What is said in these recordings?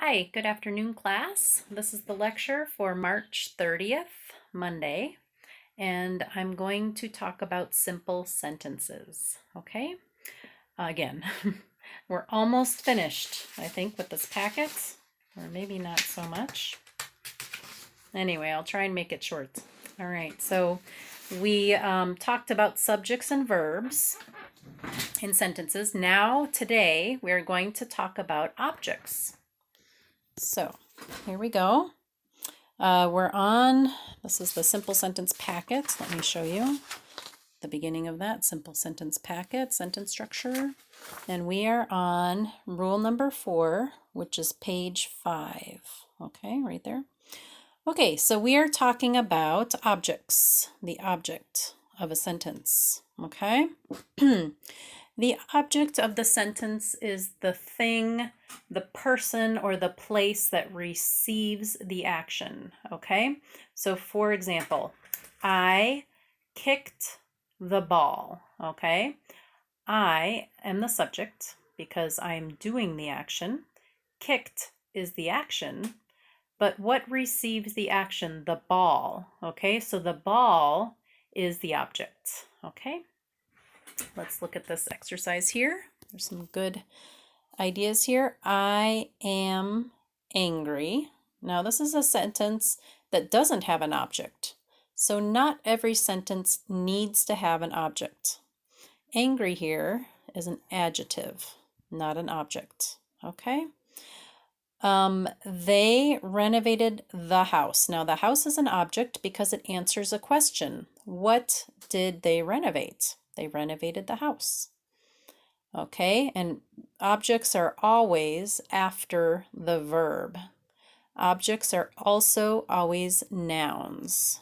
Hi, good afternoon, class. This is the lecture for March 30th, Monday, and I'm going to talk about simple sentences, okay? Again, we're almost finished, I think, with this packet, or maybe not so much. Anyway, I'll try and make it short. All right, so we talked about subjects and verbs in sentences. Now, today, we're going to talk about objects. So here we go. This is the simple sentence packet. Let me show you the beginning of that simple sentence packet, sentence structure. And we are on rule number 4, which is page 5. Okay, right there. Okay, so we are talking about objects, the object of a sentence. Okay. The object of the sentence is the thing, the person, or the place that receives the action, okay? So for example, I kicked the ball, okay? I am the subject because I'm doing the action. Kicked is the action, but what receives the action? The ball, okay? So the ball is the object, okay? Let's look at this exercise here. There's some good ideas here. I am angry. Now, this is a sentence that doesn't have an object. So not every sentence needs to have an object. Angry here is an adjective, not an object. Okay? They renovated the house. Now, the house is an object because it answers a question. What did they renovate? They renovated the house. Okay, and objects are always after the verb. Objects are also always nouns.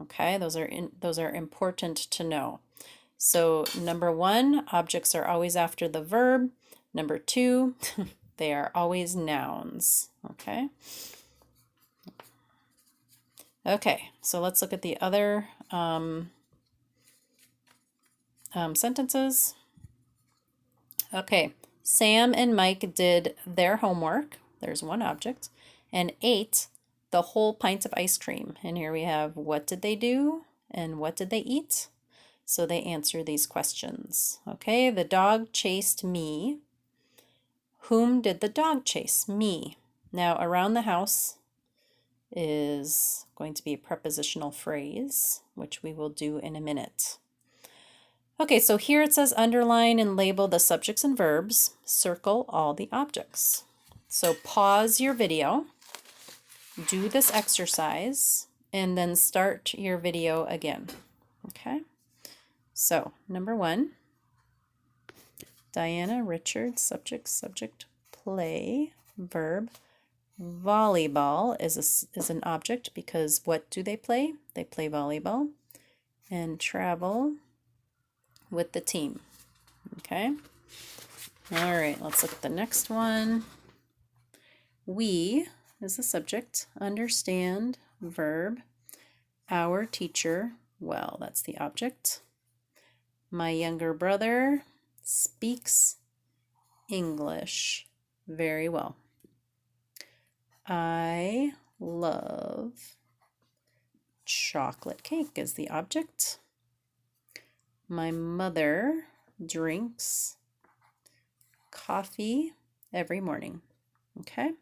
Okay, those are important to know. So number 1, objects are always after the verb. Number 2, they are always nouns. Okay. Okay, so let's look at the other sentences. Okay, Sam and Mike did their homework. There's one object. And ate the whole pint of ice cream. And here we have what did they do and what did they eat? So they answer these questions. Okay, the dog chased me. Whom did the dog chase? Me. Now, around the house is going to be a prepositional phrase, which we will do in a minute. Okay, so here it says underline and label the subjects and verbs. Circle all the objects. So pause your video, do this exercise, and then start your video again. Okay, so number 1, Diana Richards, subject, play, verb. Volleyball is an object because what do they play? They play volleyball. And travel with the team. Okay. All right, let's look at the next one. We is the subject. Understand, verb. Our teacher, well, that's the object. My younger brother speaks English very well. I love chocolate cake is the object. My mother drinks coffee every morning. Okay.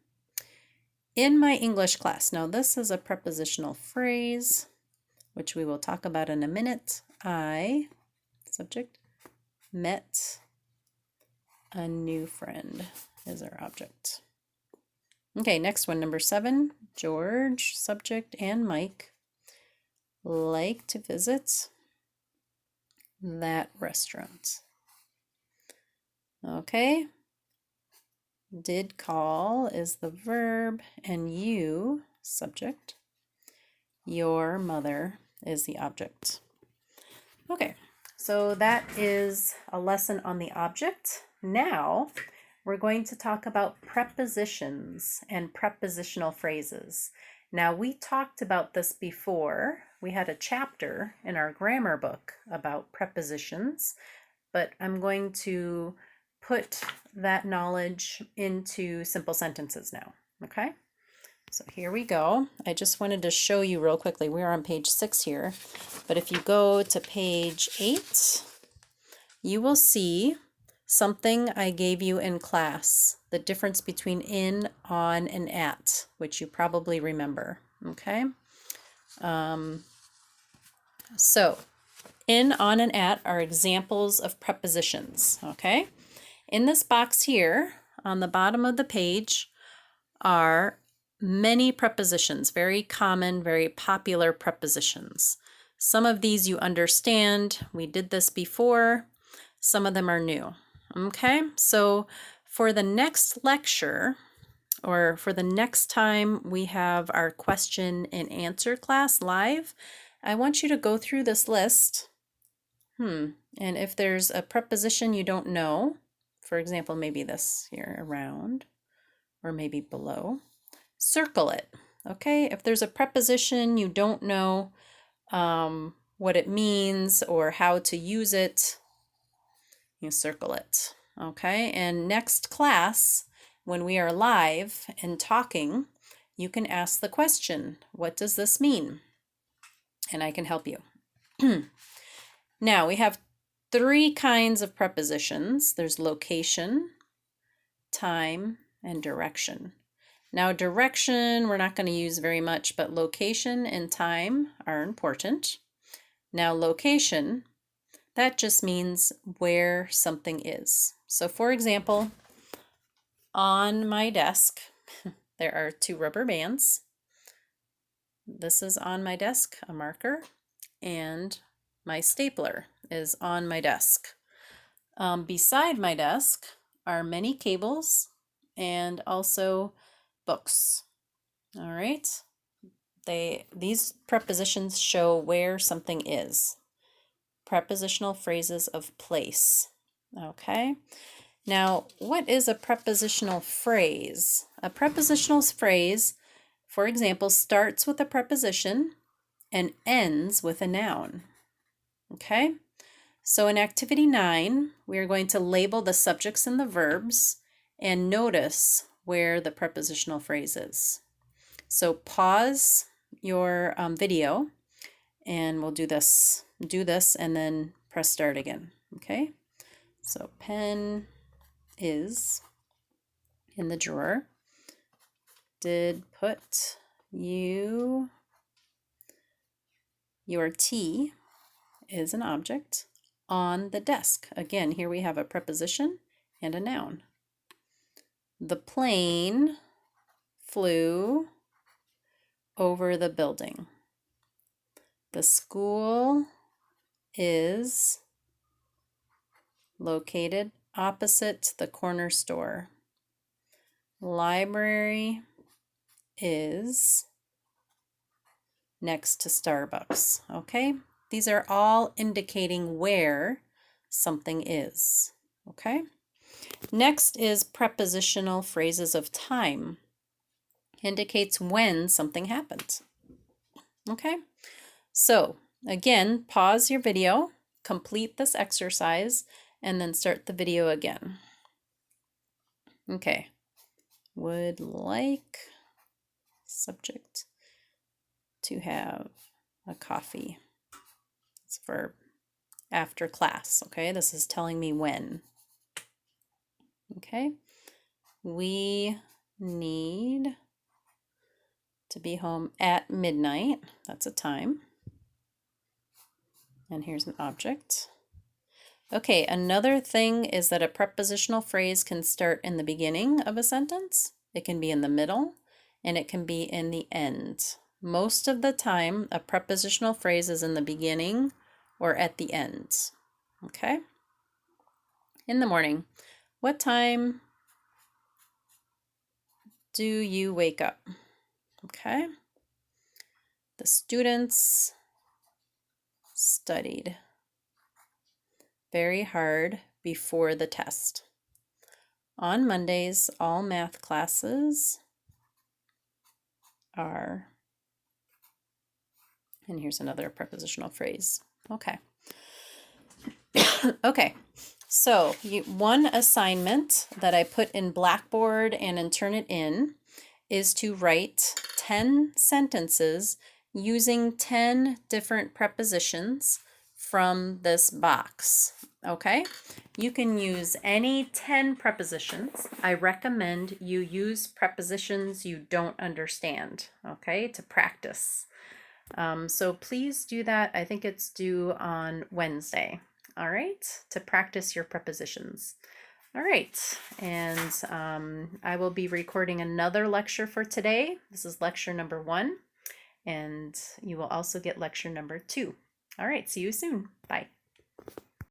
In my English class. Now this is a prepositional phrase, which we will talk about in a minute. I, subject, met a new friend is our object. Okay, next one, number 7. George, subject, and Mike like to visit that restaurant. Okay. Did call is the verb, and you, subject. Your mother is the object. Okay, so that is a lesson on the object. Now, we're going to talk about prepositions and prepositional phrases. Now, we talked about this before. We had a chapter in our grammar book about prepositions, but I'm going to put that knowledge into simple sentences now, okay? So here we go. I just wanted to show you real quickly. We are on page 6 here, but if you go to page 8, you will see something I gave you in class, the difference between in, on, and at, which you probably remember, okay? So in, on, and at are examples of prepositions, okay? In this box here, on the bottom of the page, are many prepositions, very common, very popular prepositions. Some of these you understand. We did this before. Some of them are new. Okay, so for the next lecture, or for the next time we have our question and answer class live, I want you to go through this list. And if there's a preposition you don't know, for example, maybe this here, around, or maybe below, circle it, okay? If there's a preposition you don't know what it means or how to use it, you circle it, okay? And next class, when we are live and talking, you can ask the question, what does this mean? And I can help you. Now, we have 3 kinds of prepositions. There's location, time, and direction. Now, direction we're not going to use very much, but location and time are important. Now, location, that just means where something is. So, for example, on my desk, there are 2 rubber bands. This is on my desk, a marker, and my stapler is on my desk. Beside my desk are many cables and also books. All right. These prepositions show where something is. Prepositional phrases of place. Okay. Now, what is a prepositional phrase? A prepositional phrase, for example, starts with a preposition and ends with a noun. Okay? So in activity 9, we are going to label the subjects and the verbs and notice where the prepositional phrase is. So pause your video and we'll do this and then press start again. Okay? So pen is in the drawer. Did put you, your tea is an object on the desk. Again, here we have a preposition and a noun. The plane flew over the building. The school is located opposite the corner store. Library is next to Starbucks. Okay? These are all indicating where something is. Okay? Next is prepositional phrases of time. Indicates when something happened. Okay? So, again, pause your video, complete this exercise, and then start the video again. Okay. Would like subject to have a coffee. It's verb. After class. Okay, this is telling me when. Okay. We need to be home at midnight. That's a time. And here's an object. Okay, another thing is that a prepositional phrase can start in the beginning of a sentence, it can be in the middle, and it can be in the end. Most of the time, a prepositional phrase is in the beginning or at the end. Okay? In the morning, what time do you wake up? Okay? The students studied very hard before the test. On Mondays, all math classes are, and here's another prepositional phrase. Okay. Okay, So one assignment that I put in Blackboard and in Turnitin is to write 10 sentences using 10 different prepositions from this box. Okay? You can use any 10 prepositions. I recommend you use prepositions you don't understand, okay, to practice. So please do that. I think it's due on Wednesday, all right, to practice your prepositions. All right, and I will be recording another lecture for today. This is lecture number 1, and you will also get lecture number 2. All right, see you soon. Bye.